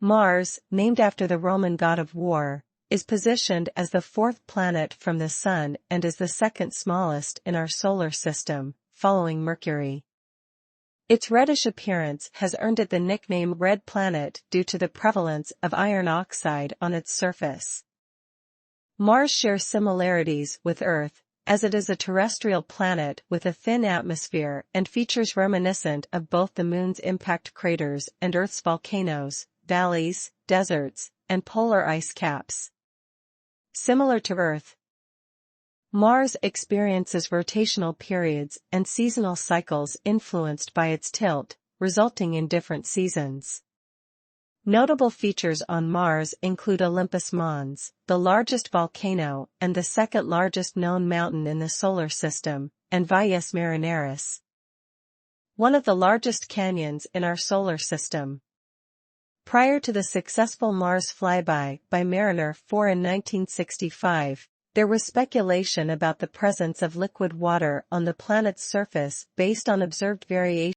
Mars, named after the Roman god of war, is positioned as the fourth planet from the Sun and is the second smallest in our solar system, following Mercury. Its reddish appearance has earned it the nickname Red Planet due to the prevalence of iron oxide on its surface. Mars shares similarities with Earth, as it is a terrestrial planet with a thin atmosphere and features reminiscent of both the Moon's impact craters and Earth's volcanoes, valleys, deserts, and polar ice caps. Similar to Earth, Mars experiences rotational periods and seasonal cycles influenced by its tilt, resulting in different seasons. Notable features on Mars include Olympus Mons, the largest volcano and the second largest known mountain in the solar system, and Valles Marineris, one of the largest canyons in our solar system. Prior to the successful Mars flyby by Mariner 4 in 1965, there was speculation about the presence of liquid water on the planet's surface based on observed variation.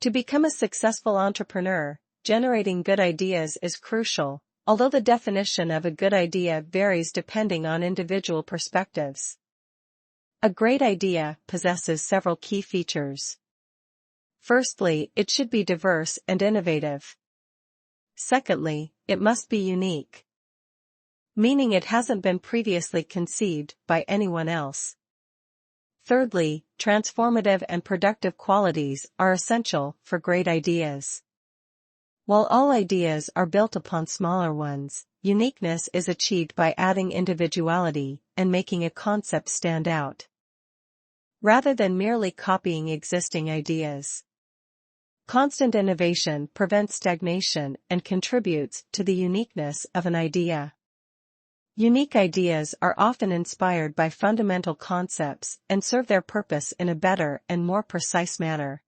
To become a successful entrepreneur, generating good ideas is crucial, although the definition of a good idea varies depending on individual perspectives. A great idea possesses several key features. Firstly, it should be diverse and innovative. Secondly, it must be unique, meaning it hasn't been previously conceived by anyone else. Thirdly, transformative and productive qualities are essential for great ideas. While all ideas are built upon smaller ones, uniqueness is achieved by adding individuality and making a concept stand out, rather than merely copying existing ideas. Constant innovation prevents stagnation and contributes to the uniqueness of an idea. Unique ideas are often inspired by fundamental concepts and serve their purpose in a better and more precise manner.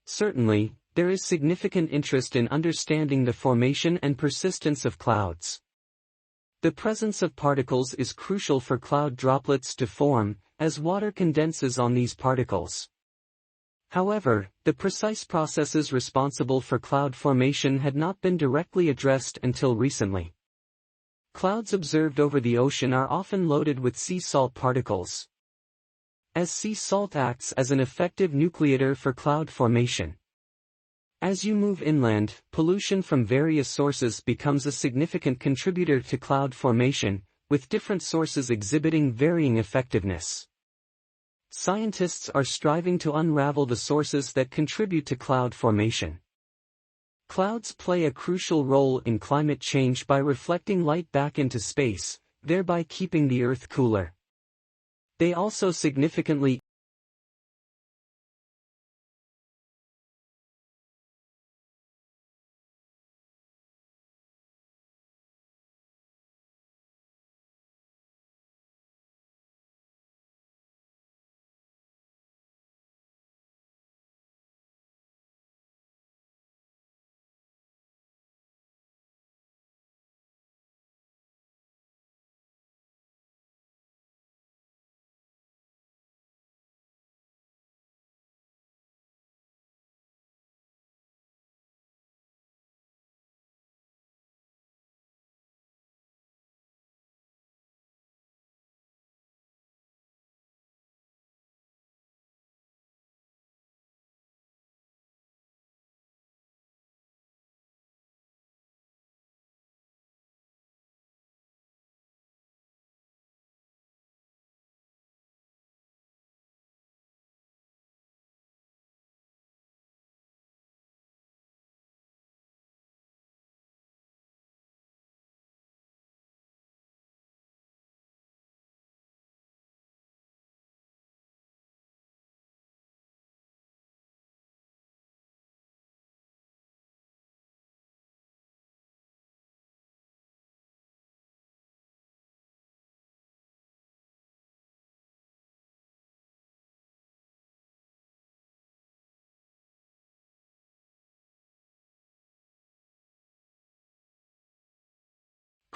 Certainly, there is significant interest in understanding the formation and persistence of clouds. The presence of particles is crucial for cloud droplets to form, as water condenses on these particles. However, the precise processes responsible for cloud formation had not been directly addressed until recently. Clouds observed over the ocean are often loaded with sea salt particles, as sea salt acts as an effective nucleator for cloud formation. As you move inland, pollution from various sources becomes a significant contributor to cloud formation, with different sources exhibiting varying effectiveness. Scientists are striving to unravel the sources that contribute to cloud formation. Clouds play a crucial role in climate change by reflecting light back into space, thereby keeping the Earth cooler. They also significantly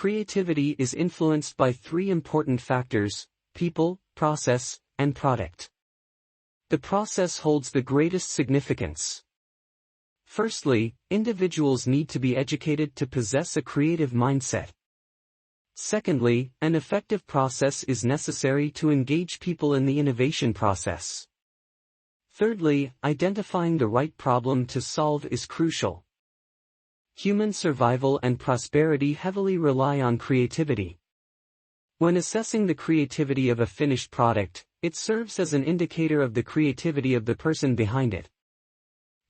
Creativity is influenced by three important factors: people, process, and product. The process holds the greatest significance. Firstly, individuals need to be educated to possess a creative mindset. Secondly, an effective process is necessary to engage people in the innovation process. Thirdly, identifying the right problem to solve is crucial. Human survival and prosperity heavily rely on creativity. When assessing the creativity of a finished product, it serves as an indicator of the creativity of the person behind it.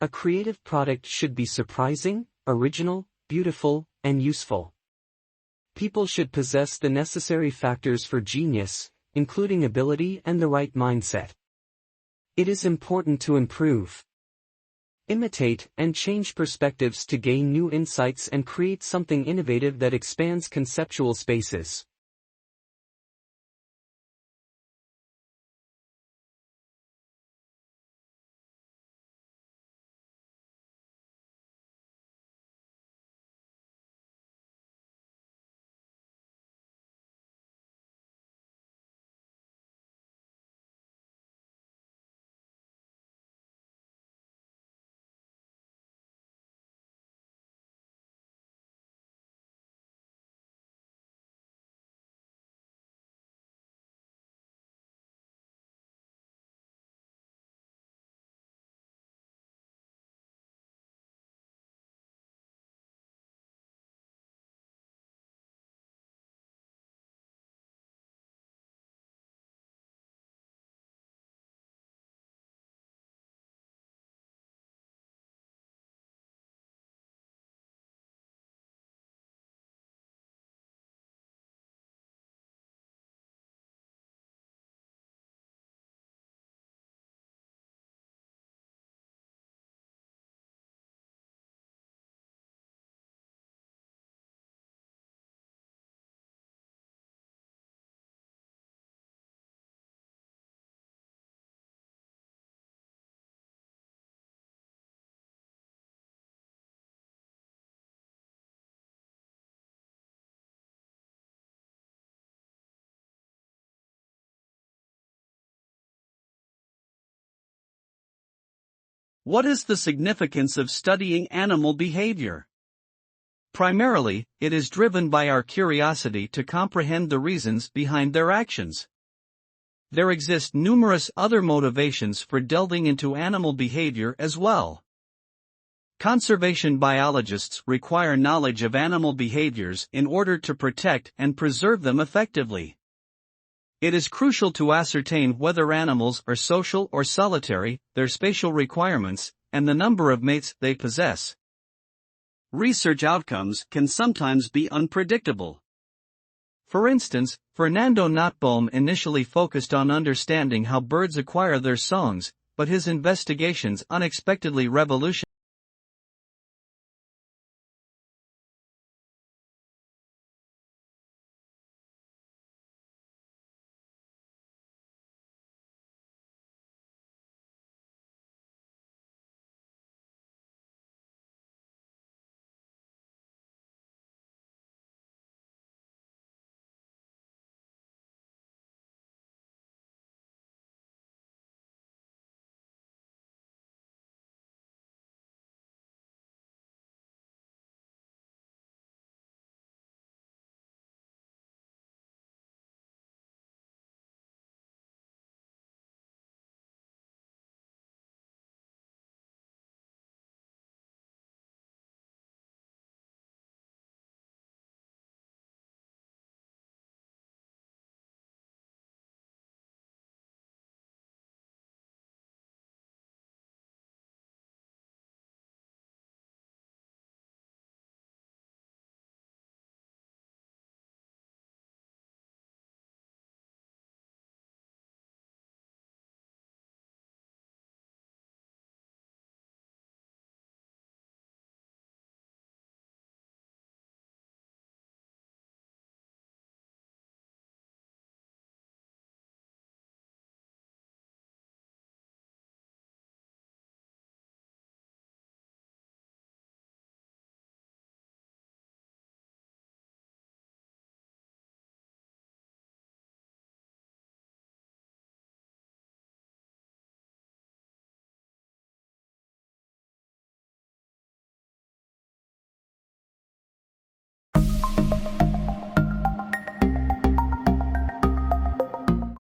A creative product should be surprising, original, beautiful, and useful. People should possess the necessary factors for genius, including ability and the right mindset. It is important to improve, imitate, and change perspectives to gain new insights and create something innovative that expands conceptual spaces. What is the significance of studying animal behavior? Primarily, it is driven by our curiosity to comprehend the reasons behind their actions. There exist numerous other motivations for delving into animal behavior as well. Conservation biologists require knowledge of animal behaviors in order to protect and preserve them effectively. It is crucial to ascertain whether animals are social or solitary, their spatial requirements, and the number of mates they possess. Research outcomes can sometimes be unpredictable. For instance, Fernando Nottebohm initially focused on understanding how birds acquire their songs, but his investigations unexpectedly revolutionized